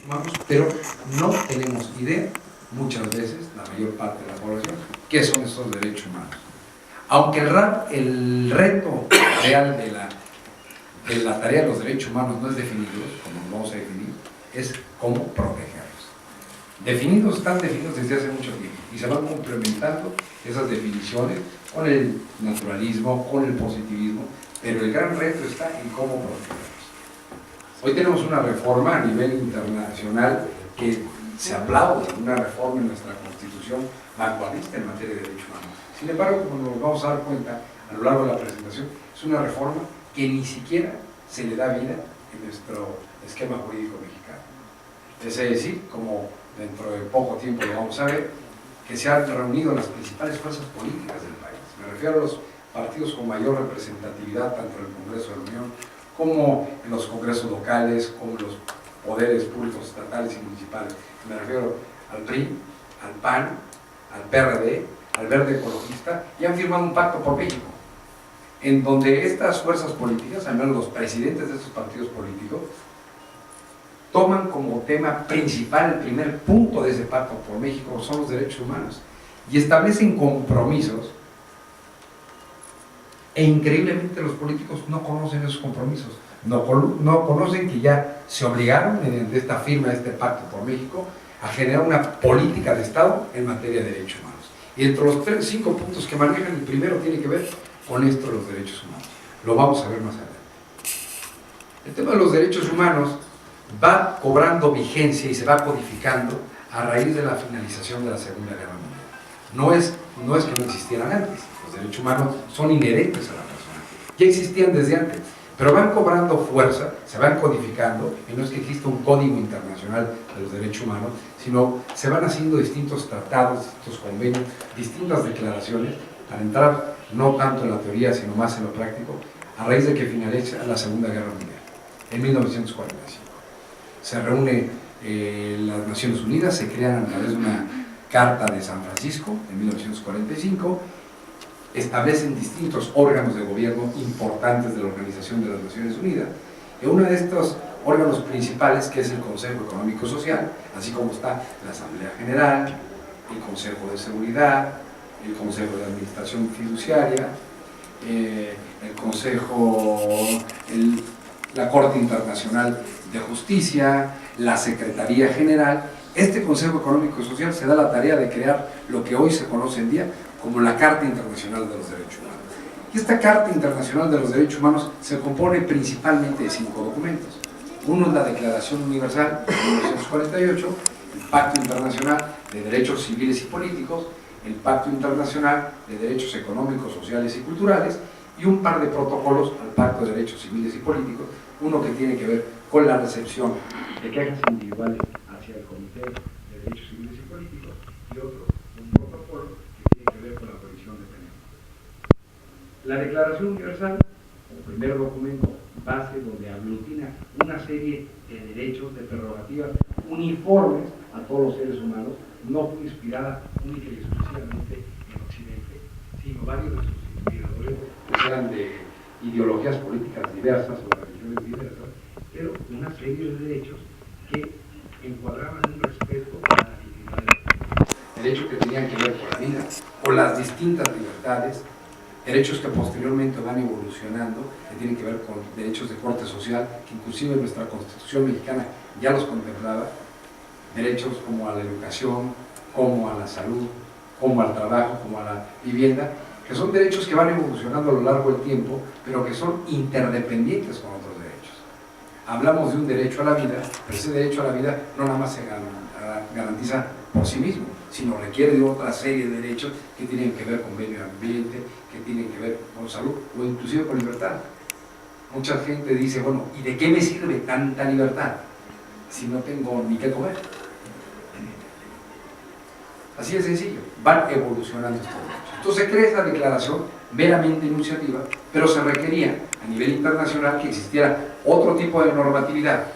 humanos, pero no tenemos idea, muchas veces, la mayor parte de la población, qué son esos derechos humanos. Aunque el reto real de la tarea de los derechos humanos no es definirlos, como los vamos a definir, es cómo protegerlos. Están definidos desde hace mucho tiempo y se van complementando esas definiciones con el naturalismo, con el positivismo, pero el gran reto está en cómo protegerlos. Hoy tenemos una reforma a nivel internacional que se aplaude, una reforma en nuestra Constitución vanguardista en materia de derechos humanos. Sin embargo, como nos vamos a dar cuenta a lo largo de la presentación, es una reforma que ni siquiera se le da vida en nuestro esquema jurídico mexicano. Es decir, como dentro de poco tiempo lo vamos a ver, que se han reunido las principales fuerzas políticas del país. Me refiero a los partidos con mayor representatividad, tanto en el Congreso de la Unión, como en los congresos locales, como en los poderes públicos estatales y municipales. Me refiero al PRI, al PAN, al PRD, al Verde Ecologista, y han firmado un pacto por México, en donde estas fuerzas políticas, al menos los presidentes de estos partidos políticos, toman como tema principal, el primer punto de ese pacto por México, son los derechos humanos, y establecen compromisos, e increíblemente los políticos no conocen esos compromisos, no conocen que ya se obligaron, mediante esta firma de este pacto por México, a generar una política de Estado en materia de derechos humanos. Y entre los 5 puntos que manejan, el primero tiene que ver con esto de los derechos humanos. Lo vamos a ver más adelante. El tema de los derechos humanos va cobrando vigencia y se va codificando a raíz de la finalización de la Segunda Guerra Mundial. No es que no existieran antes, los derechos humanos son inherentes a la persona, ya existían desde antes, pero van cobrando fuerza, se van codificando, y no es que exista un código internacional de los derechos humanos, sino se van haciendo distintos tratados, distintos convenios, distintas declaraciones, para entrar no tanto en la teoría, sino más en lo práctico, a raíz de que finaliza la Segunda Guerra Mundial, en 1945. Se reúne las Naciones Unidas, se crean a través de una Carta de San Francisco, en 1945, establecen distintos órganos de gobierno importantes de la Organización de las Naciones Unidas, y uno de estos órganos principales, que es el Consejo Económico Social, así como está la Asamblea General, el Consejo de Seguridad, el Consejo de Administración Fiduciaria, la Corte Internacional de Justicia, la Secretaría General. Este Consejo Económico y Social se da la tarea de crear lo que hoy se conoce en día como la Carta Internacional de los Derechos Humanos. Y esta Carta Internacional de los Derechos Humanos se compone principalmente de 5 documentos. Uno es la Declaración Universal de 1948, el Pacto Internacional de Derechos Civiles y Políticos, el Pacto Internacional de Derechos Económicos, Sociales y Culturales, y un par de protocolos al Pacto de Derechos Civiles y Políticos, uno que tiene que ver con la recepción de quejas individuales hacia el Comité de Derechos Civiles y Políticos, y otro, un protocolo que tiene que ver con la prohibición de pena. La Declaración Universal, como primer documento base, donde aglutina una serie de derechos, de prerrogativas uniformes a todos los seres humanos, no fue inspirada única y exclusivamente en Occidente, sino varios de sus inspiradores que eran de ideologías políticas diversas o religiones diversas, pero una serie de derechos que encuadraban un respeto a la dignidad de la persona. Derechos que tenían que ver con la vida, con las distintas libertades, derechos que posteriormente van evolucionando, que tienen que ver con derechos de corte social, que inclusive nuestra Constitución mexicana ya los contemplaba, derechos como a la educación, como a la salud, como al trabajo, como a la vivienda, que son derechos que van evolucionando a lo largo del tiempo, pero que son interdependientes con otros derechos. Hablamos de un derecho a la vida, pero ese derecho a la vida no nada más se garantiza por sí mismo, sino requiere de otra serie de derechos que tienen que ver con medio ambiente, que tienen que ver con salud o inclusive con libertad. Mucha gente dice, bueno, ¿y de qué me sirve tanta libertad si no tengo ni qué comer? Así de sencillo, van evolucionando estos derechos. Entonces se crea esta declaración meramente enunciativa, pero se requería a nivel internacional que existiera otro tipo de normatividad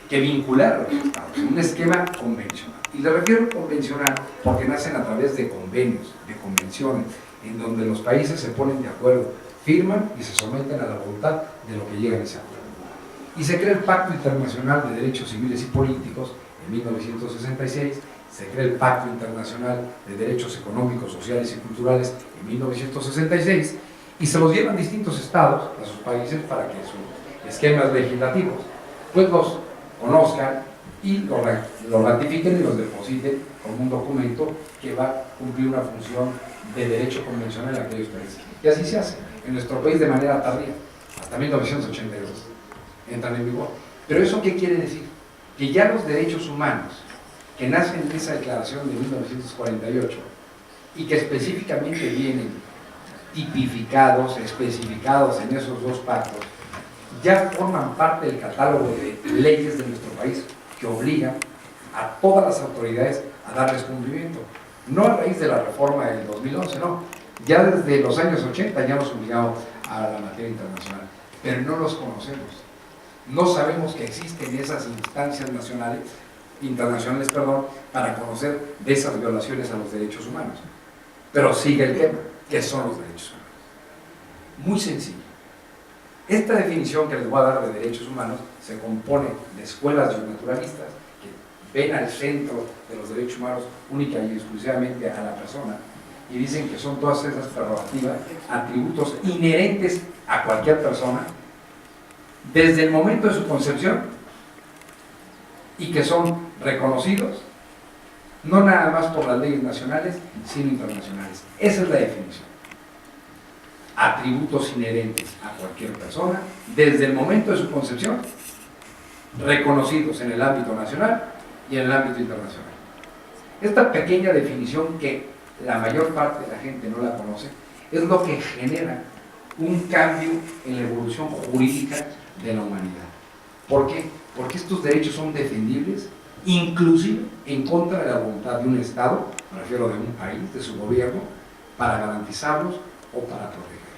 que vinculara a los estados en un esquema convencional. Y le refiero convencional porque nacen a través de convenios, de convenciones, en donde los países se ponen de acuerdo, firman y se someten a la voluntad de lo que llega en ese acuerdo. y se crea el Pacto Internacional de Derechos Civiles y Políticos en 1966, se crea el Pacto Internacional de Derechos Económicos, Sociales y Culturales en 1966, y se los llevan distintos estados a sus países para que sus esquemas legislativos pues los conozcan y los ratifiquen y los depositen como un documento que va a cumplir una función de derecho convencional en aquellos países. Y así se hace en nuestro país de manera tardía, hasta 1982 entran en vigor. Pero ¿eso qué quiere decir? Que ya los derechos humanos que nacen de esa declaración de 1948 y que específicamente vienen tipificados, especificados en esos dos pactos, ya forman parte del catálogo de leyes de nuestro país que obligan a todas las autoridades a darles cumplimiento. No a raíz de la reforma del 2011, no. Ya desde los años 80 ya nos obligamos a la materia internacional, pero no los conocemos. No sabemos que existen esas instancias internacionales, para conocer de esas violaciones a los derechos humanos. Pero sigue el tema, ¿qué son los derechos humanos? Muy sencillo. Esta definición que les voy a dar de derechos humanos se compone de escuelas naturalistas que ven al centro de los derechos humanos única y exclusivamente a la persona y dicen que son todas esas prerrogativas, atributos inherentes a cualquier persona desde el momento de su concepción y que son reconocidos no nada más por las leyes nacionales sino internacionales. Esa es la definición. Atributos inherentes a cualquier persona desde el momento de su concepción, reconocidos en el ámbito nacional y en el ámbito internacional. Esta pequeña definición que la mayor parte de la gente no la conoce es lo que genera un cambio en la evolución jurídica de la humanidad. ¿Por qué? Porque estos derechos son defendibles inclusive en contra de la voluntad de un Estado, me refiero de un país, de su gobierno, para garantizarlos o para protegerlos.